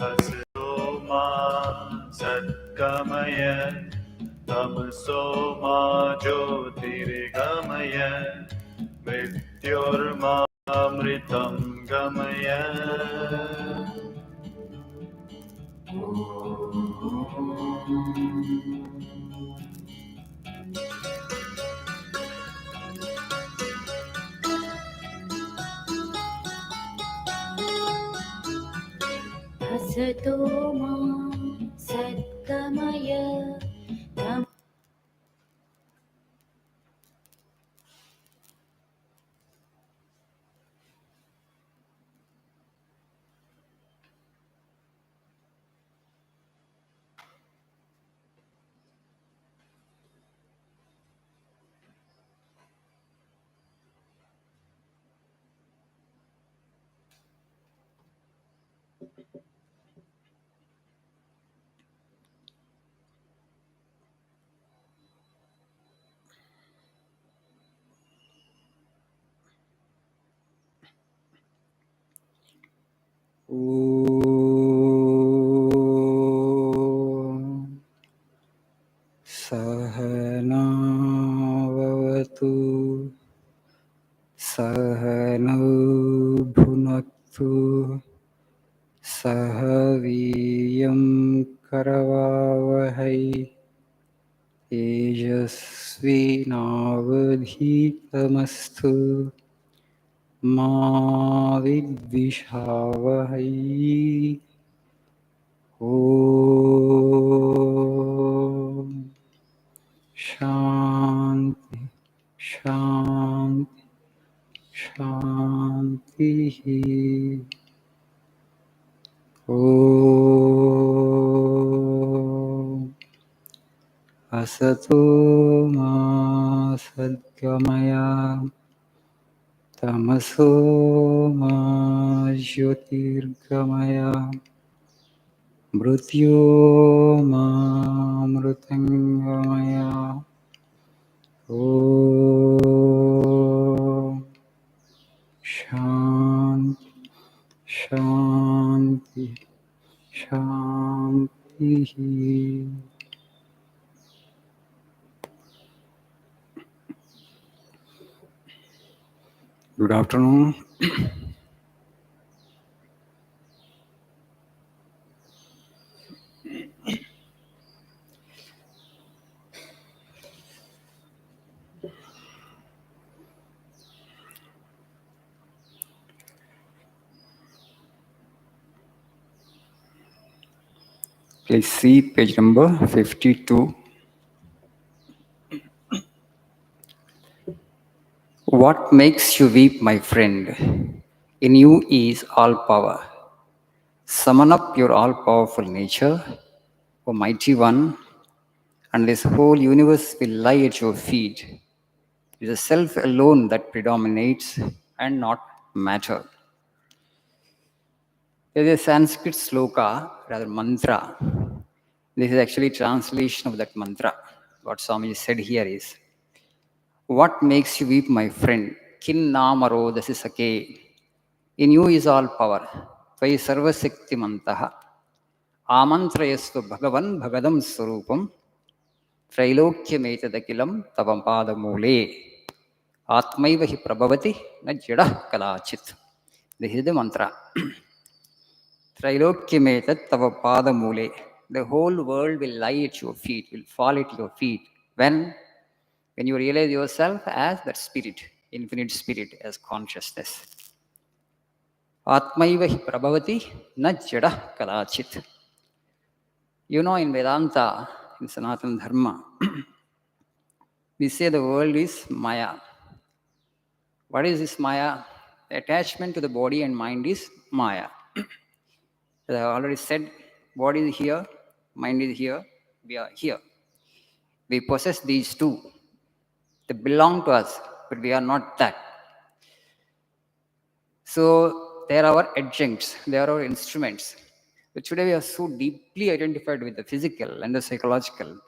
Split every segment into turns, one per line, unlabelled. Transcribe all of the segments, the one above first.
असतो मा सद्गमय तमसो मा ज्योतिर्गमय मृत्योर्मामृतं गमय.
असतो मा सद्गमय
सहनावतु सहनौ भुनक्तु सह वीर्यं करवावहै तेजस्विनावधीतमस्तु मा विद्विषावहै. ॐ शान्ति शान्ति शान्तिः. ॐ असतो मा सद्गमय तमसो मा ज्योतिर्गमय मृत्योर्मामृतङ्गमय. ॐ शान्ति शान्ति शान्तिः. Good afternoon. Please see page number 52. What makes you weep, my friend? In you is all power. Summon up your all-powerful nature, O mighty one, and this whole universe will lie at your feet. It is the self alone that predominates and not matter. There is a Sanskrit sloka, rather mantra. This is actually translation of that mantra. What Swami said here is, what makes you weep, my friend? Kin namaro dasi sake. In you is all power. Tvai sarvasekti mantaha. Amantrayastu bhagavan bhagadam swarupam. Trailokyametakilam tavam padamule. Atmaiva hi prabhavati na jadah kadachit. This is the mantra. Trailokyametat tava padamule. The whole world will lie at your feet, will fall at your feet. When you realize yourself as that spirit, infinite spirit, as consciousness. Atmaiva hi prabhavati na jadah kadachit. You know, in Vedanta, in Sanatana Dharma, we say the world is Maya. What is this Maya? The attachment to the body and mind is Maya. As I already said, body is here, mind is here, we are here. We possess these two. They belong to us, but we are not that. So they are our adjuncts, they are our instruments. But today we are so deeply identified with the physical and the psychological,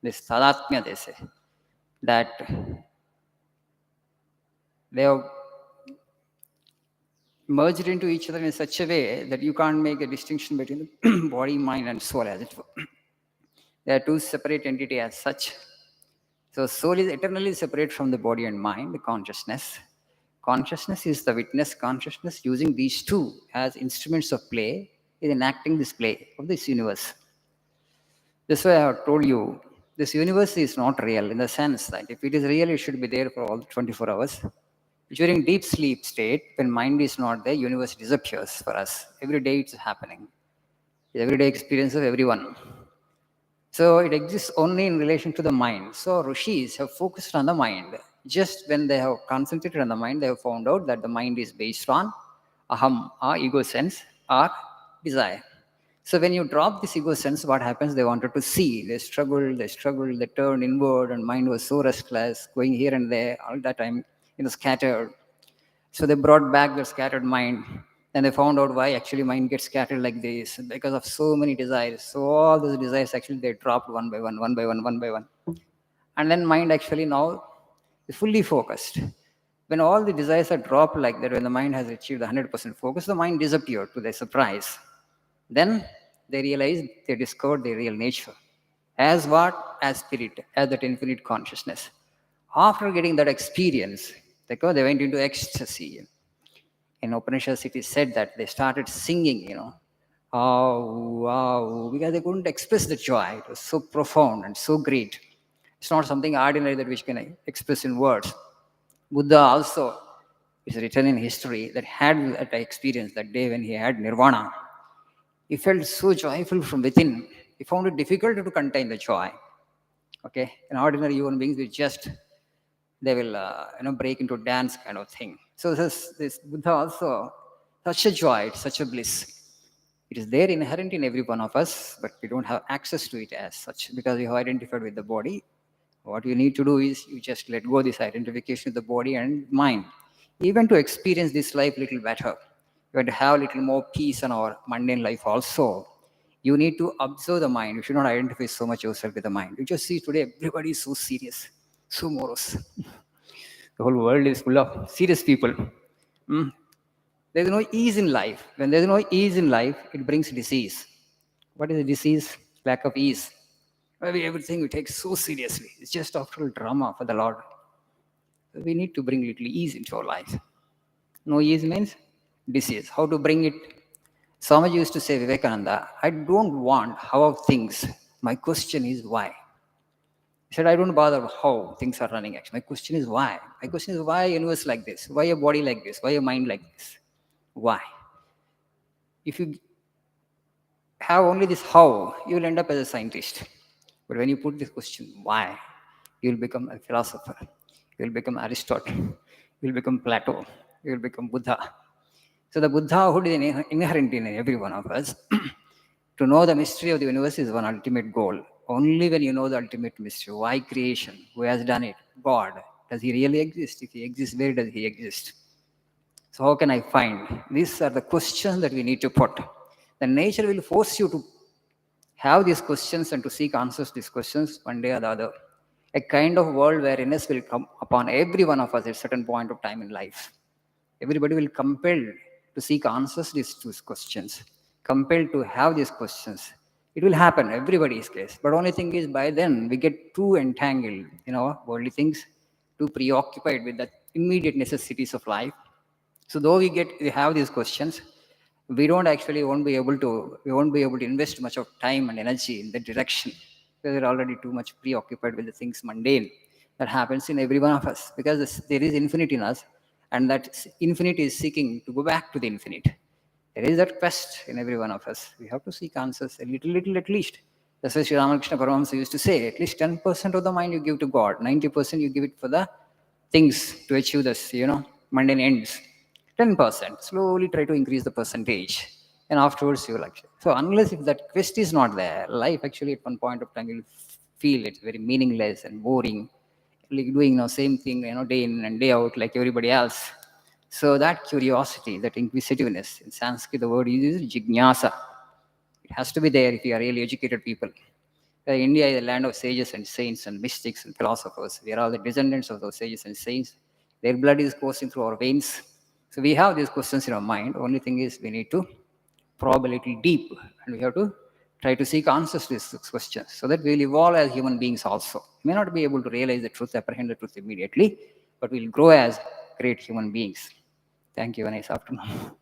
this tadatmya they say, that they have merged into each other in such a way that you can't make a distinction between the body, mind, and soul as it were. They are two separate entities as such. So soul is eternally separate from the body and mind, the consciousness. Consciousness is the witness consciousness using these two as instruments of play, is enacting this play of this universe. That's why I have told you, this universe is not real in the sense that if it is real, it should be there for all 24 hours. During deep sleep state, when mind is not there, universe disappears for us. Every day it's happening. Everyday experience of everyone. So it exists only in relation to the mind. So rishis have focused on the mind. Just when they have concentrated on the mind, they have found out that the mind is based on aham, or ego sense, or desire. So when you drop this ego sense, what happens? They wanted to see. They struggled, they turned inward, and mind was so restless, going here and there, all that time, scattered. So they brought back their scattered mind, and they found out why actually mind gets scattered like this, because of so many desires. So all those desires actually they dropped one by one, one by one, one by one. And then mind actually now is fully focused. When all the desires are dropped like that, when the mind has achieved 100% focus, the mind disappeared to their surprise. Then they realized they discovered their real nature. As what? As spirit, as that infinite consciousness. After getting that experience, they went into ecstasy. In Upanishads, it is said that they started singing, oh, wow, because they couldn't express the joy. It was so profound and so great. It's not something ordinary that which can express in words. Buddha also is written in history that had that experience that day when he had nirvana. He felt so joyful from within. He found it difficult to contain the joy. Okay, and ordinary human beings will just they will break into dance kind of thing. So this Buddha also such a joy, such a bliss. It is there inherent in every one of us, but we don't have access to it as such because we have identified with the body. What you need to do is you just let go this identification with the body and mind. Even to experience this life little better, you want to have a little more peace in our mundane life also. You need to observe the mind. You should not identify so much yourself with the mind. You just see today everybody is so serious, so morose. The whole world is full of serious people. There's no ease in life. When there's no ease in life, it brings disease. What is a disease? Lack of ease. Maybe everything we take so seriously. It's just after all drama for the Lord. We need to bring little ease into our life. No ease means disease. How to bring it? Swamiji used to say, Vivekananda, I don't want how of things. My question is why. He said, I don't bother how things are running actually. My question is why. My question is why a universe like this? Why a body like this? Why a mind like this? Why? If you have only this how, you will end up as a scientist. But when you put this question, why, you will become a philosopher. You will become Aristotle. You will become Plato. You will become Buddha. So the Buddhahood is inherent in every one of us. To know the mystery of the universe is one ultimate goal. Only when you know the ultimate mystery, why creation, who has done it, God, does he really exist? If he exists, where does he exist? So how can I find? These are the questions that we need to put. The nature will force you to have these questions and to seek answers to these questions one day or the other. A kind of world weariness will come upon every one of us at a certain point of time in life. Everybody will compel to seek answers to these questions, compelled to have these questions. It will happen, everybody's case. But only thing is, by then we get too entangled, worldly things, too preoccupied with the immediate necessities of life. So though we have these questions, we won't be able to invest much of time and energy in that direction because we're already too much preoccupied with the things mundane that happens in every one of us because there is infinite in us and that infinite is seeking to go back to the infinite. There is that quest in every one of us. We have to seek answers a little at least. That's why Sri Ramakrishna Paramahamsa used to say, at least 10% of the mind you give to God, 90% you give it for the things to achieve this, mundane ends. 10%. Slowly try to increase the percentage. And afterwards you will actually. So unless if that quest is not there, life actually at one point of time you'll feel it's very meaningless and boring. Like doing the same thing, day in and day out like everybody else. So that curiosity, that inquisitiveness, in Sanskrit the word is jignasa. It has to be there if you are really educated people. India is a land of sages and saints and mystics and philosophers. We are all the descendants of those sages and saints. Their blood is coursing through our veins. So So we have these questions in our mind. Only thing is we need to probe a little deep, and we have to try to seek answers to these questions so that we will evolve as human beings also. We may not be able to realize the truth, apprehend the truth immediately, but we'll grow as great human beings. Thank you. Nice afternoon.